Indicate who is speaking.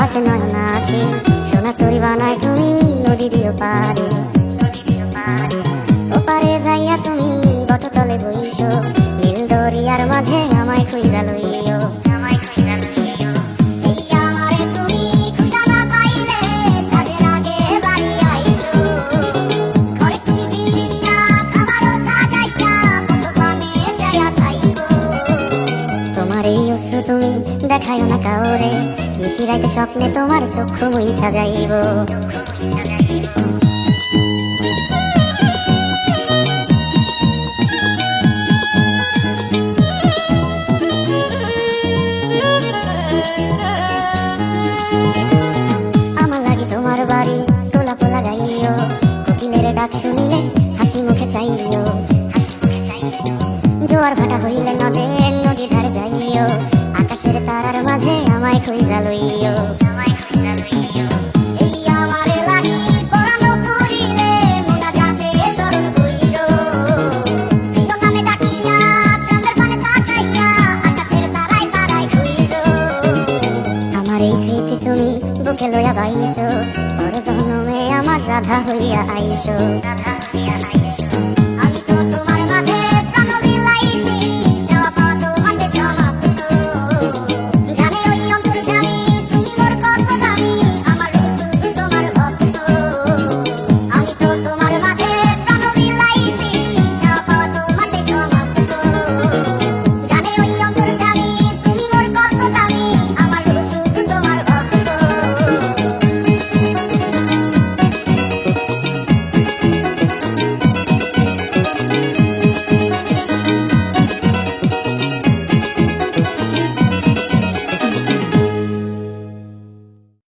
Speaker 1: ভাসে নয়না আঁখি, সোনা তরি বানায় তুমি নদী দিও পারে। ওপারে যাইয়া তুমি বটতলে বইছো, নীল দরিয়ার মাঝে আমায় খুঁজা লইও। তুমি দেখায় না কাউরে, নিশিরাইতে স্বপ্নে তোমার চক্ষু মুইছা যাইব। আমার লাগি তোমার বাড়ি গোলাপ লাগাইও, কোকিলের ডাক শুনিলে হাসি মুখে চাইও। জোয়ার ভাটা হইলে নদীর ধারে যাইও, আকাশের তারার মাঝে আমায় খুঁজা লইও। আমার এই স্মৃতি তুমি বুকে লইয়া বাইছো, পর জন্মে আমার রাধা হইয়া আইসো।